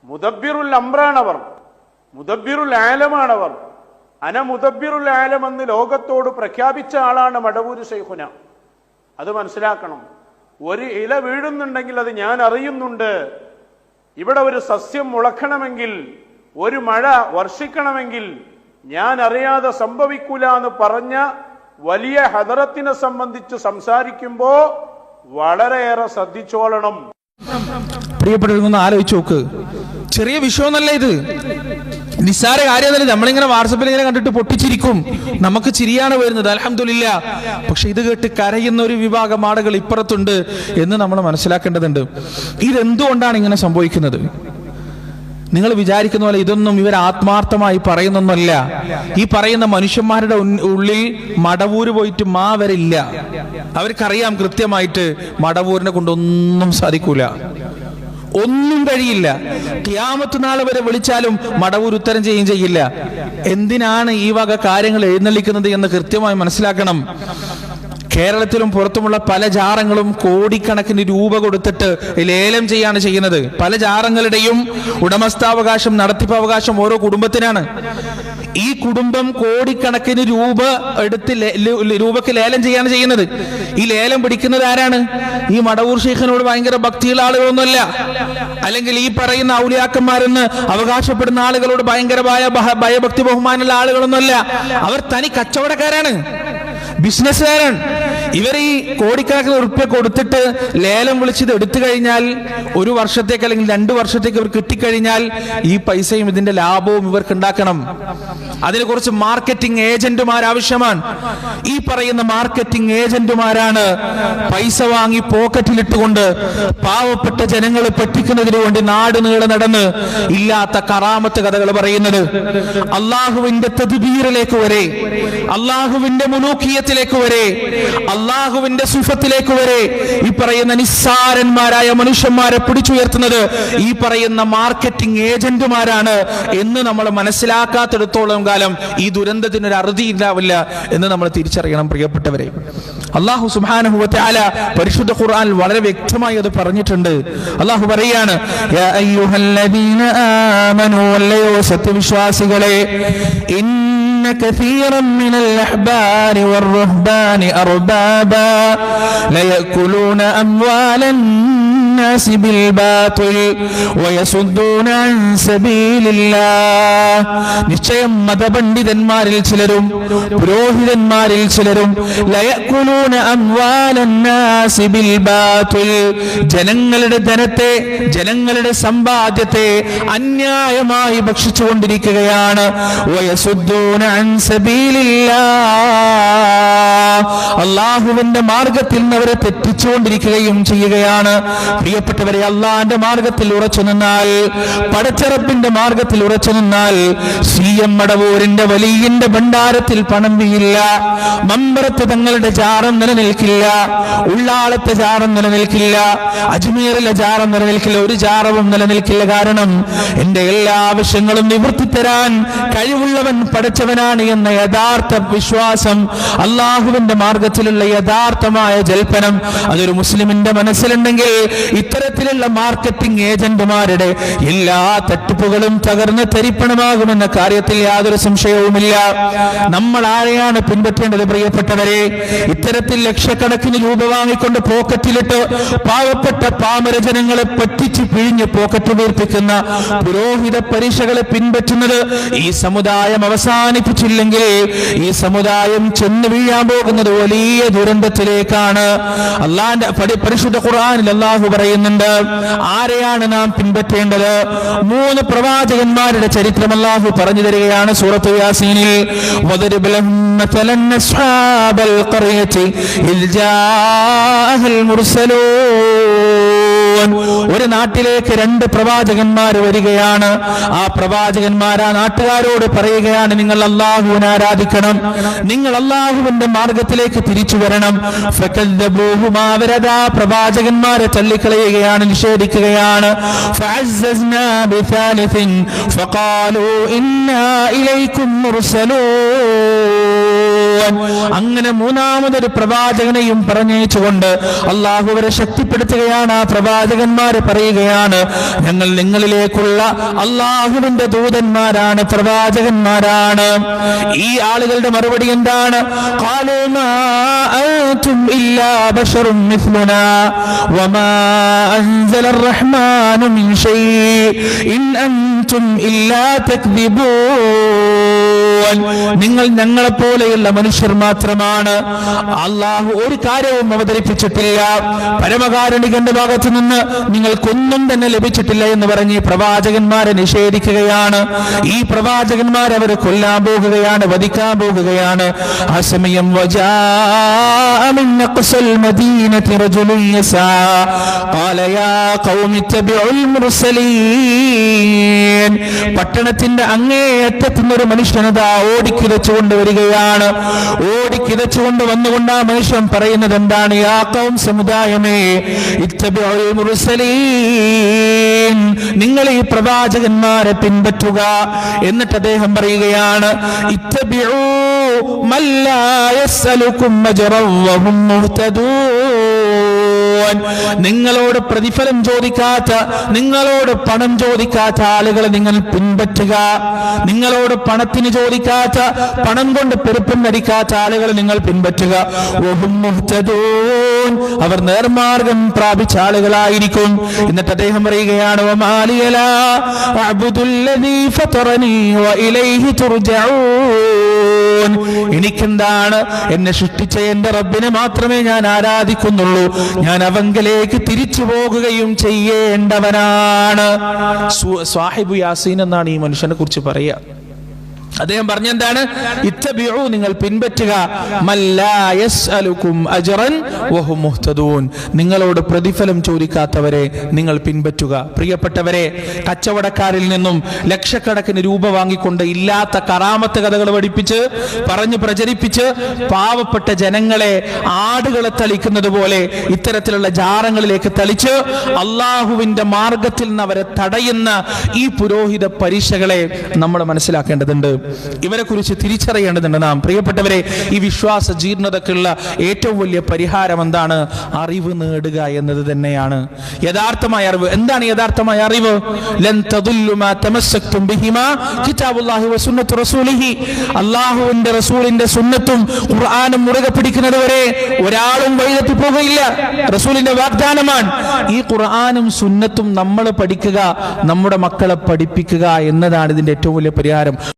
മുദബ്ബിറുൽ അംറാണവർ, മുദബ്ബിറുൽ ആലമാണവർ. അന മുദബ്ബിറുൽ ആലം എന്ന് ലോകത്തോട് പ്രഖ്യാപിച്ച ആളാണ് മടവൂർ ശൈഖുന. അത് മനസ്സിലാക്കണം. ഒരു ഇല വീഴുന്നുണ്ടെങ്കിൽ അത് ഞാൻ അറിയുന്നുണ്ട്. ഇവിടെ ഒരു സസ്യം മുളക്കണമെങ്കിൽ, ഒരു മഴ വർഷിക്കണമെങ്കിൽ ഞാൻ അറിയാതെ സംഭവിക്കൂല എന്ന് പറഞ്ഞ വലിയ ഹദറത്തിനെ സംബന്ധിച്ച് സംസാരിക്കുമ്പോ വളരെയേറെ ശ്രദ്ധിച്ചോളണം. പ്രിയപ്പെട്ടവരൊന്ന് ആലോചിച്ച് നോക്ക്. ചെറിയ വിഷയമൊന്നല്ല ഇത്, നിസ്സാര കാര്യമല്ല. നമ്മളിങ്ങനെ വാട്സപ്പിൽ ഇങ്ങനെ കണ്ടിട്ട് പൊട്ടിച്ചിരിക്കും, നമുക്ക് ചിരിയാണ് വരുന്നത്, അൽഹംദുലില്ലാ. പക്ഷെ ഇത് കേട്ട് കരയുന്ന ഒരു വിഭാഗം ആളുകൾ ഇപ്പുറത്തുണ്ട് എന്ന് നമ്മൾ മനസ്സിലാക്കേണ്ടതുണ്ട്. ഇതെന്തുകൊണ്ടാണ് ഇങ്ങനെ സംഭവിക്കുന്നത്? നിങ്ങൾ വിചാരിക്കുന്ന പോലെ ഇതൊന്നും ഇവർ ആത്മാർത്ഥമായി പറയുന്നൊന്നുമല്ല. ഈ പറയുന്ന മനുഷ്യന്മാരുടെ ഉള്ളിൽ മടവൂര് പോയിട്ട് വരില്ല. അവർക്കറിയാം കൃത്യമായിട്ട് മടവൂരിനെ കൊണ്ടൊന്നും സാധിക്കൂല, ഒന്നും കഴിയില്ല. ഖിയാമത്ത് നാൾ വരെ വിളിച്ചാലും മടവൂർ ഉത്തരം ചെയ്യില്ല. എന്തിനാണ് ഈ വക കാര്യങ്ങൾ എഴുന്നള്ളിക്കുന്നത് എന്ന് കൃത്യമായി മനസ്സിലാക്കണം. കേരളത്തിലും പുറത്തുമുള്ള പല ജാറങ്ങളും കോടിക്കണക്കിന് രൂപ കൊടുത്തിട്ട് ലേലം ചെയ്യാണ് ചെയ്യുന്നത്. പല ജാറങ്ങളുടെയും ഉടമസ്ഥാവകാശം, നടത്തിപ്പവകാശം ഓരോ കുടുംബത്തിനാണ്. ഈ കുടുംബം കോടിക്കണക്കിന് രൂപ എടുത്ത് രൂപക്ക് ലേലം ചെയ്യാണ് ചെയ്യുന്നത്. ഈ ലേലം പിടിക്കുന്നത് ആരാണ്? ഈ മടവൂർ ശൈഖിനോട് ഭയങ്കര ഭക്തിയുള്ള ആളുകളൊന്നുമല്ല, അല്ലെങ്കിൽ ഈ പറയുന്ന ഔലിയാക്കന്മാരെന്ന് അവകാശപ്പെടുന്ന ആളുകളോട് ഭയങ്കരമായ ഭയഭക്തി ബഹുമാനമുള്ള ആളുകളൊന്നുമല്ല. അവർ തനി കച്ചവടക്കാരാണ്, ബിസിനസ്സുകാരാണ്. ഇവർ ഈ കോടിക്കണക്കിന് ഉറുപ്പ്യ കൊടുത്തിട്ട് ലേലം വിളിച്ചത് എടുത്തു കഴിഞ്ഞാൽ 1 വർഷത്തേക്ക് അല്ലെങ്കിൽ 2 വർഷത്തേക്ക് ഇവർ കിട്ടിക്കഴിഞ്ഞാൽ ഈ പൈസയും ഇതിന്റെ ലാഭവും ഇവർക്ക് ഉണ്ടാക്കണം. അതിന് കുറച്ച് മാർക്കറ്റിംഗ് ഏജന്റുമാർ ആവശ്യമാണ്. ഈ പറയുന്ന മാർക്കറ്റിംഗ് ഏജന്റുമാരാണ് പൈസ വാങ്ങി പോക്കറ്റിലിട്ടുകൊണ്ട് പാവപ്പെട്ട ജനങ്ങളെ പറ്റിക്കുന്നതിന് വേണ്ടി നാട് നീളെ നടന്ന് ഇല്ലാത്ത കറാമത്ത് കഥകൾ പറയുന്നത്. അള്ളാഹുവിന്റെ തദ്ബീറിലേക്ക് വരെ, അള്ളാഹുവിന്റെ മുലൂക്കിയത്തിലേക്ക് വരെ, അള്ളാഹുവിന്റെ സുഫത്തിലേക്ക് വരെ ഈ പറയുന്ന നിസ്സാരന്മാരായ മനുഷ്യന്മാരെ പിടിച്ചുയർത്തുന്നത് ഈ പറയുന്ന മാർക്കറ്റിംഗ് ഏജന്റുമാരാണ് എന്ന് നമ്മൾ മനസ്സിലാക്കാത്തിടത്തോളം കാലം ഈ ദുരന്തത്തിനൊരു അറുതി ഉണ്ടാവില്ല എന്ന് നമ്മൾ തിരിച്ചറിയണം. പ്രിയപ്പെട്ടവരെ, അല്ലാഹു സുബ്ഹാനഹു വ തആല പരിശുദ്ധ ഖുർആനിൽ വളരെ വ്യക്തമായി അത് പറഞ്ഞിട്ടുണ്ട്. അല്ലാഹു പറയാണ്, യാ അയ്യുഹല്ലദീന ആമനൂ, അല്ലയോ സത്യവിശ്വാസികളെ, كثيرا من الأحبار والرهبان أربابا ليأكلون أموال الناس بالباطل ويصدون عن سبيل الله. നിശ്ചയം മതപണ്ഡിതന്മാരിൽ ചിലരും പുരോഹിതന്മാരിൽ ചിലരും ലയക്കുലൂന അംവാലൻ നാസി ബിൽ ബാത്തിൽ, ജനങ്ങളുടെ ധനത്തെ, ജനങ്ങളുടെ സമ്പാദ്യത്തെ അന്യായമായി ഭക്ഷിച്ചുകൊണ്ടിരിക്കുകയാണ്. വയസുദ്ദൂന അൻ സബീലില്ലാഹ്, അല്ലാഹുവിന്റെ മാർഗത്തിൽ നിന്ന് അവരെ തെറ്റിച്ചുകൊണ്ടിരിക്കുകയും ചെയ്യുകയാണ്. പ്രിയപ്പെട്ടവരെ, അള്ളാന്റെ മാർഗത്തിൽ ഉറച്ചു നിന്നാൽ, പടച്ചറപ്പിന്റെ മാർഗത്തിൽ ഉറച്ചു നിന്നാൽ CM മടവൂരിന്റെ വലിയന്റെ ഭണ്ഡാരത്തിൽ പണം വീഴില്ല, മമ്പറത്ത് തങ്ങളുടെ ജാറം നിലനിൽക്കില്ല, ഉള്ളാളത്തെ ജാറം നിലനിൽക്കില്ല, അജ്മീറിലെ ജാറം നിലനിൽക്കില്ല, ഒരു ജാറവും നിലനിൽക്കില്ല. കാരണം എന്റെ എല്ലാ ആവശ്യങ്ങളും നിവൃത്തി തരാൻ കഴിവുള്ളവൻ പടച്ചവനാണ് എന്ന യഥാർത്ഥ വിശ്വാസം, അള്ളാഹുവിന്റെ മാർഗത്തിലുള്ള യഥാർത്ഥമായ ജൽപ്പനം അതൊരു മുസ്ലിമിന്റെ മനസ്സിലുണ്ടെങ്കിൽ ഇത്തരത്തിലുള്ള മാർക്കറ്റിംഗ് ഏജന്റുമാരുടെ എല്ലാ തട്ടിപ്പുകളും തകർന്ന് തരിപ്പണമാകുമെന്ന കാര്യത്തിൽ യാതൊരു സംശയവുമില്ല. നമ്മൾ ആരെയാണ് പിൻപറ്റേണ്ടത്? പ്രിയപ്പെട്ടവരെ, ഇത്തരത്തിൽ ലക്ഷക്കണക്കിന് രൂപ വാങ്ങിക്കൊണ്ട് പോക്കറ്റിലിട്ട് പാവപ്പെട്ട പാമര ജനങ്ങളെ പറ്റിച്ച് പിഴിഞ്ഞ് പോക്കറ്റ് വീർപ്പിക്കുന്ന പുരോഹിത പരീക്ഷകളെ പിൻപറ്റുന്നത് ഈ സമുദായം അവസാനിപ്പിച്ചില്ലെങ്കിൽ ഈ സമുദായം ചെന്ന് വീഴാൻ പോകുന്നത് വലിയ ദുരന്തത്തിലേക്കാണ്. അള്ളാന്റെ പരിശുദ്ധ ഖുർആനിൽ അല്ലാഹു പറയുന്നുണ്ട്, ആരെയാണ് നാം പിൻപറ്റേണ്ടത്? 3 പ്രവാചകന്മാരുടെ ചരിത്രം അല്ലാഹു പറഞ്ഞു തരികയാണ് സൂറത്ത് യാസീനിൽ. വദരിബ് ലഹും മസലൻ അസ്ഹാബൽ ഖറിയതി ഇൽ ജാഅഹൽ മുർസലൂൻ. ഒരു നാട്ടിലേക്ക് 2 പ്രവാചകന്മാർ വരികയാണ്. ആ പ്രവാചകന്മാർ ആ നാട്ടുകാരോട് പറയുകയാണ്, നിങ്ങൾ അല്ലാഹുവിനെ ആരാധിക്കണം, നിങ്ങൾ അല്ലാഹുവിന്റെ മാർഗത്തിലേക്ക് തിരിച്ചു വരണം. ഫകദ്ദബൂഹുമാ, അവരതാ പ്രവാചകന്മാരെ തള്ളിക്കളയുകയാണ്, നിഷേധിക്കുകയാണ്. ഫഅസ്സസ്നാ ബിസാലിസിൻ ഫഖാലൂ ഇന്നാ ഇലൈക്കും മുർസലൂൻ. അങ്ങനെ മൂന്നാമതൊരു പ്രവാചകനെയും പറഞ്ഞയച്ചുകൊണ്ട് അള്ളാഹു അവരെ ശക്തിപ്പെടുത്തുകയാണ്. ആ പ്രവാചകന്മാര് പറയുകയാണ്, ഞങ്ങൾ നിങ്ങളിലേക്കുള്ള അള്ളാഹുവിന്റെ ദൂതന്മാരാണ്, പ്രവാചകന്മാരാണ്. ഈ ആളുകളുടെ മറുപടി എന്താണ്? ഖാലൂ മാ അൻതും ഇല്ലാ ബശറും മിസ്ലുനാ വമാ അൻസലർ റഹ്മാനു മിൻ ശൈഇ ഇൻ അൻതും ഇല്ലാ തക്ദിബൂൻ. നിങ്ങൾ ഞങ്ങളെപ്പോലെയുള്ള മനുഷ്യർ മാത്രമാണ്, അള്ളാഹു ഒരു കാര്യവും അവതരിപ്പിച്ചിട്ടില്ല, പരമകാരുണികന്റെ ഭാഗത്തു നിന്ന് നിങ്ങൾക്കൊന്നും തന്നെ ലഭിച്ചിട്ടില്ല എന്ന് പറഞ്ഞ് ഈ പ്രവാചകന്മാരെ നിഷേധിക്കുകയാണ്. ഈ പ്രവാചകന്മാരെ അവർ കൊല്ലാൻ പോകുകയാണ്, വധിക്കാൻ പോകുകയാണ്. ആ സമയം വജാഅ മിൻ അഖ്സൽ മദീനതി റജുലുൻ യസാ ഖാല യാ ഖൗമി ഇത്തബിഉൽ മുർസലീൻ. പട്ടണത്തിന്റെ അങ്ങേയറ്റത്തുനിന്നൊരു മനുഷ്യനതാ ഓടിക്കിതച്ചുകൊണ്ട് വരികയാണ്. ഓടിക്കിതച്ചുകൊണ്ട് വന്നുകൊണ്ട് ആ മനുഷ്യൻ പറയുന്നത് എന്താണ്? യാ ഖൗം, സമുദായമേ, ഇത്തബിഉൽ മുർസലീൻ, നിങ്ങൾ ഈ പ്രവാചകന്മാരെ പിൻപറ്റുക. എന്നിട്ട് അദ്ദേഹം പറയുകയാണ്, ഇത്തബിഉ മൻ ലാ യസ്അലുകും അജ്റൻ വഹും മുഹ്തദൂൻ. നിങ്ങളോട് പ്രതിഫലം ചോദിക്കാത്ത, നിങ്ങളോട് പണം ചോദിക്കാത്ത ആളുകളെ നിങ്ങൾ പിൻപറ്റുക. നിങ്ങളോട് പണത്തിന് ചോദിക്കാത്ത, പണം കൊണ്ട് പെരുപ്പം നടിക്കാത്ത ആളുകളെ നിങ്ങൾ പിൻപറ്റുക. വഹും മുഹ്തദൂൻ, അവർ നേർമാർഗം പ്രാപിച്ച ആളുകളായിരിക്കും. എന്നിട്ട് അദ്ദേഹം പറയുകയാണ്, വമാലിയ ലാ അഅ്ബുദുൽ ലദീ ഫതറനീ വഇലൈഹി തുർജഊൻ. എനിക്കെന്താണ്? എന്നെ സൃഷ്ടിച്ച എന്റെ റബ്ബിനെ മാത്രമേ ഞാൻ ആരാധിക്കുന്നുള്ളൂ, ഞാൻ അവങ്കലേക്ക് തിരിച്ചു പോകുകയും ചെയ്യേണ്ടവനാണ്. സ്വാഹിബു യാസീൻ എന്നാണ് ഈ മനുഷ്യനെ കുറിച്ച് പറയുക. അദ്ദേഹം പറഞ്ഞെന്താണ്? ഇത്തബിഉ, നിങ്ങൾ പിൻപറ്റുക, മല്ലാ യസ്അലുകും അജ്റൻ വഹും മുഹ്തദൂൻ, നിങ്ങളോട് പ്രതിഫലം ചോദിക്കാത്തവരെ നിങ്ങൾ പിൻപറ്റുക. പ്രിയപ്പെട്ടവരെ, കച്ചവടക്കാരിൽ നിന്നും ലക്ഷക്കണക്കിന് രൂപ വാങ്ങിക്കൊണ്ട് ഇല്ലാത്ത കറാമത്ത് കഥകൾ പഠിപ്പിച്ച് പറഞ്ഞ് പ്രചരിപ്പിച്ച് പാവപ്പെട്ട ജനങ്ങളെ ആടുകളെ തളിക്കുന്നത് പോലെ ഇത്തരത്തിലുള്ള ജാറങ്ങളിലേക്ക് തളിച്ച് അള്ളാഹുവിന്റെ മാർഗത്തിൽ നിന്ന് അവരെ തടയുന്ന ഈ പുരോഹിത പരീക്ഷകളെ നമ്മൾ മനസ്സിലാക്കേണ്ടതുണ്ട്. ഇവരെ കുറിച്ച് തിരിച്ചറിയേണ്ടതുണ്ട് നാം. പ്രിയപ്പെട്ടവരെ, ഈ വിശ്വാസ ജീർണതക്കുള്ള ഏറ്റവും വലിയ പരിഹാരം എന്താണ്? അറിവ് നേടുക എന്നത് തന്നെയാണ് യഥാർത്ഥമായ അറിവ്. എന്താണ് യഥാർത്ഥമായ അറിവ്? ലൻ തദുല്ലു മാ തമസ്സക്തും ബിഹിമാ കിതാബുല്ലാഹി വസുന്നത്തു റസൂലിഹി. അല്ലാഹുവിന്റെ റസൂലിന്റെ സുന്നത്തും ഖുർആനും മുറുകെ പിടിക്കുന്നത് വരെ ഒരാളും വഴിതെറ്റി പോകുകയില്ല. റസൂലിന്റെ വാഗ്ദാനമാണ്. ഈ ഖുർആനും സുന്നത്തും നമ്മൾ പഠിക്കുക, നമ്മുടെ മക്കളെ പഠിപ്പിക്കുക എന്നതാണ് ഇതിന്റെ ഏറ്റവും വലിയ പരിഹാരം.